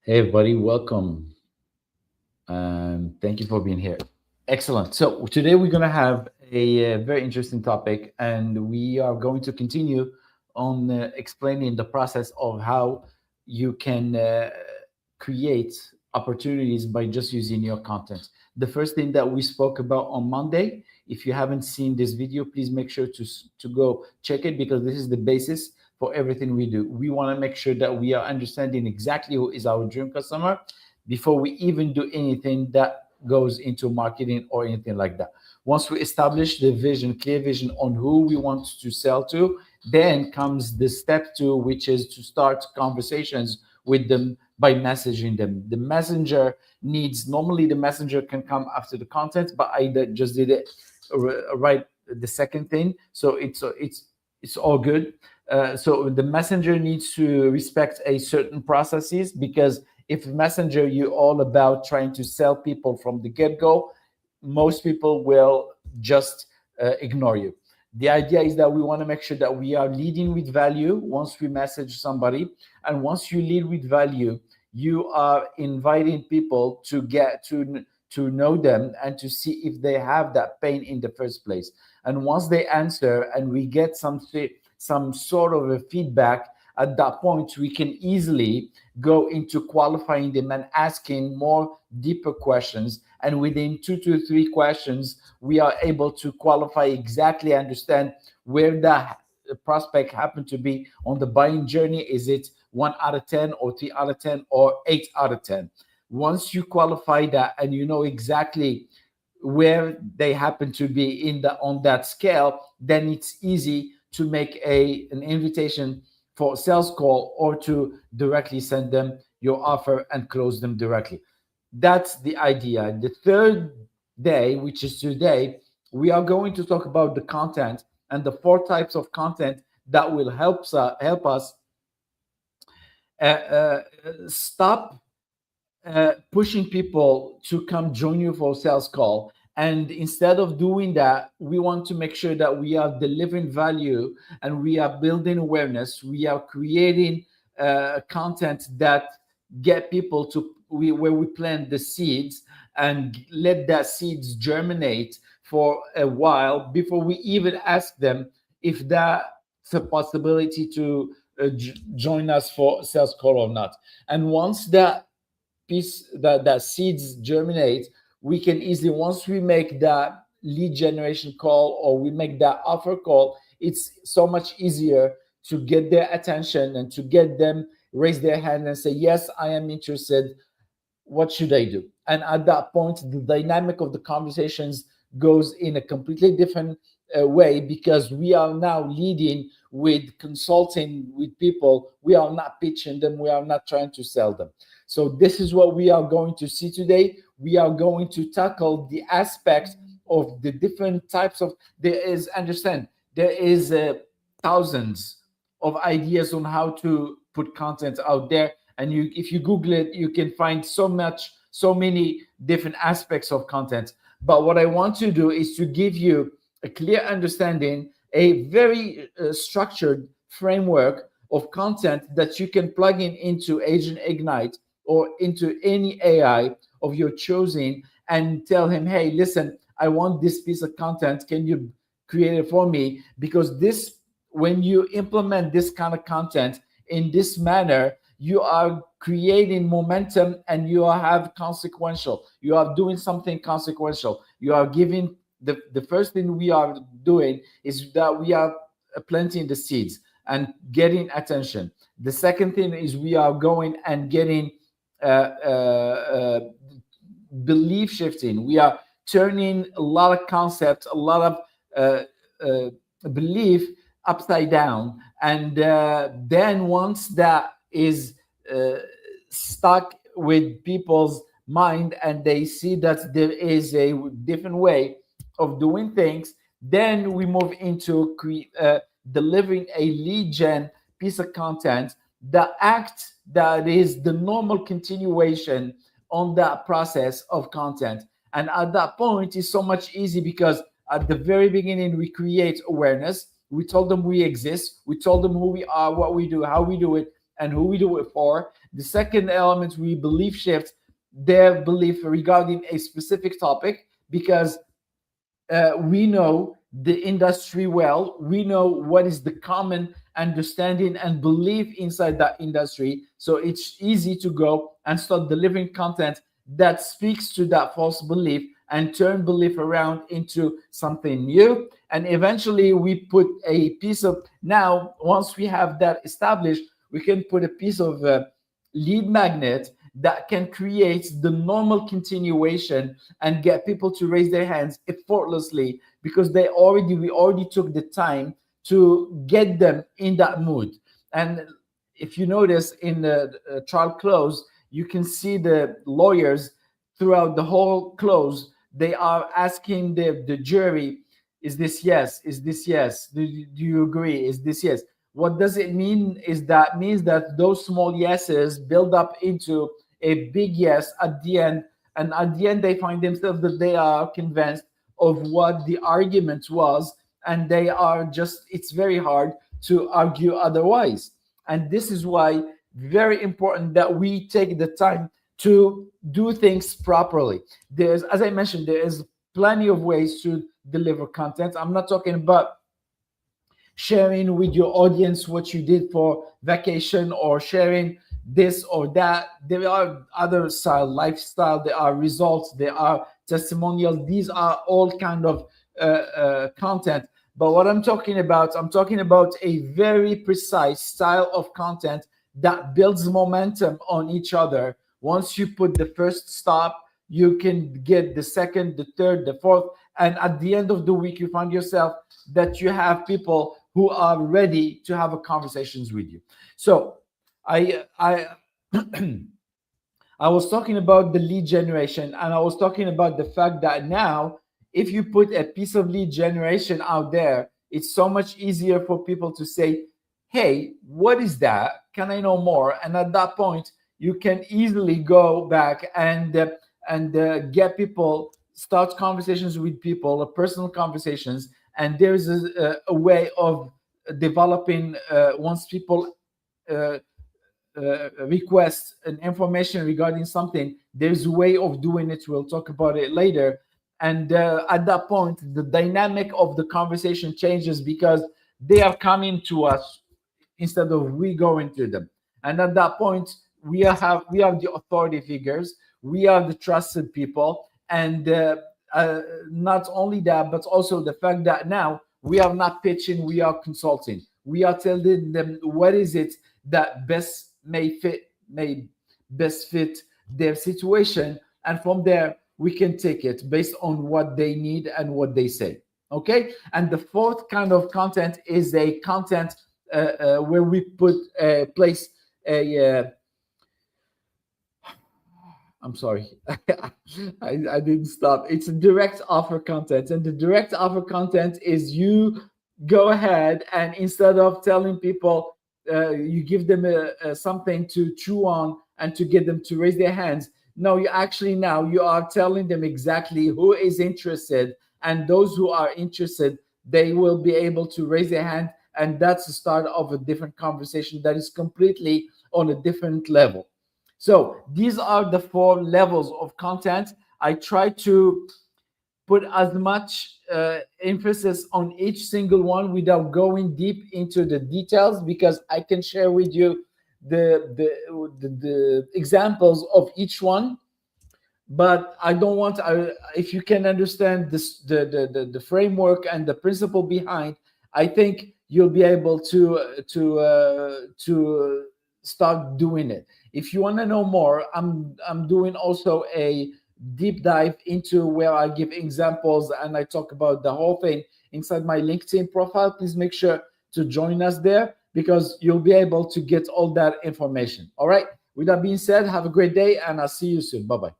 Hey, everybody, welcome. Thank you for being here. Excellent. So, today we're going to have a very interesting topic, and we are going to continue on explaining the process of how you can create opportunities by just using your content. The first thing that we spoke about on Monday, if you haven't seen this video, please make sure to go check it because this is the basis for everything we do. We want to make sure that we are understanding exactly who is our dream customer before we even do anything that goes into marketing or anything like that. Once we establish the vision, clear vision on who we want to sell to, then comes the step two, which is to start conversations with them by messaging them. The messenger needs, normally the messenger can come after the content, but I just did it right the second thing. So it's all good. So the messenger needs to respect a certain processes, because if messenger you all about trying to sell people from the get-go, most people will just ignore you. The idea is that we want to make sure that we are leading with value once we message somebody. And once you lead with value, you are inviting people to get to know them and to see if they have that pain in the first place. And once they answer and we get some sort of a feedback, at that point we can easily go into qualifying them and asking more deeper questions. And within 2 to 3 questions, we are able to qualify exactly, understand where the prospect happened to be on the buying journey. Is it 1 out of 10 or 3 out of 10 or 8 out of 10? Once you qualify that and you know exactly where they happen to be in the on that scale, then it's easy to make an invitation for a sales call or to directly send them your offer and close them directly. That's the idea. The third day, which is today, we are going to talk about the content and the 4 types of content that will help us stop pushing people to come join you for a sales call. And instead of doing that, we want to make sure that we are delivering value and we are building awareness. We are creating content that get people to where we plant the seeds and let that seeds germinate for a while before we even ask them if that's a possibility to join us for sales call or not. And once that seeds germinate, we can easily, once we make that lead generation call or we make that offer call, it's so much easier to get their attention and to get them raise their hand and say, yes, I am interested. What should I do? And at that point, the dynamic of the conversations goes in a completely different way, because we are now leading with consulting with people. We are not pitching them, we are not trying to sell them. So this is what we are going to see today. We are going to tackle the aspects of the different types of, there is, understand, there is thousands of ideas on how to put content out there. And you, if you Google it, you can find so many different aspects of content. But what I want to do is to give you a clear understanding, a very structured framework of content that you can plug in into Agent Ignite or into any AI of your choosing and tell him, hey, listen, I want this piece of content. Can you create it for me? Because this, when you implement this kind of content in this manner, you are creating momentum and you have consequential. You are doing something consequential. You are giving the first thing we are doing is that we are planting the seeds and getting attention. The second thing is we are going and getting belief shifting. We are turning a lot of concepts, a lot of belief upside down. And then once that is uh, stuck with people's mind and they see that there is a different way of doing things, then we move into delivering a lead gen piece of content that is the normal continuation on that process of content. And at that point, it's so much easy because at the very beginning, we create awareness. We told them we exist. We told them who we are, what we do, how we do it. and who we do it for. The second element, we belief shift their belief regarding a specific topic, because we know the industry well. We know what is the common understanding and belief inside that industry. So it's easy to go and start delivering content that speaks to that false belief and turn belief around into something new. And eventually we put a piece of, now once we have that established, we can put a piece of lead magnet that can create the normal continuation and get people to raise their hands effortlessly, because we already took the time to get them in that mood. And if you notice in the trial close, you can see the lawyers throughout the whole close, they are asking the jury, is this yes? Is this yes? Do you agree? Is this yes? What does it mean? Is that means that those small yeses build up into a big yes at the end, and at the end they find themselves that they are convinced of what the argument was, and they are just, it's very hard to argue otherwise. And this is why very important that we take the time to do things properly. There's, as I mentioned, there is plenty of ways to deliver content. I'm not talking about sharing with your audience what you did for vacation, or sharing this or that. There are other style, lifestyle, there are results, there are testimonials. These are all kind of content. But what I'm talking about a very precise style of content that builds momentum on each other. Once you put the first stop, you can get the second, the third, the fourth, and at the end of the week, you find yourself that you have people who are ready to have a conversations with you. So I I was talking about the lead generation, and I was talking about the fact that now, if you put a piece of lead generation out there, it's so much easier for people to say, hey, what is that? Can I know more? And at that point, you can easily go back and get people, start conversations with people, personal conversations. And there's a way of developing, once people request an information regarding something, there's a way of doing it. We'll talk about it later. And at that point, the dynamic of the conversation changes, because they are coming to us instead of we going to them. And at that point, we are the authority figures, we are the trusted people. And not only that, but also the fact that now we are not pitching, we are consulting. We are telling them what is it that may best fit their situation, and from there we can take it based on what they need and what they say. Okay. And the fourth kind of content is a content where we put place a I'm sorry, I didn't stop. It's a direct offer content. And the direct offer content is you go ahead and instead of telling people, you give them something to chew on and to get them to raise their hands. No, now you are telling them exactly who is interested. And those who are interested, they will be able to raise their hand. And that's the start of a different conversation that is completely on a different level. So these are the 4 levels of content. I try to put as much emphasis on each single one without going deep into the details, because I can share with you the examples of each one. But I don't want, if you can understand this, the framework and the principle behind, I think you'll be able to start doing it. If you want to know more, I'm doing also a deep dive into where I give examples and I talk about the whole thing inside my LinkedIn profile. Please make sure to join us there, because you'll be able to get all that information. All right. With that being said, have a great day, and I'll see you soon. Bye-bye.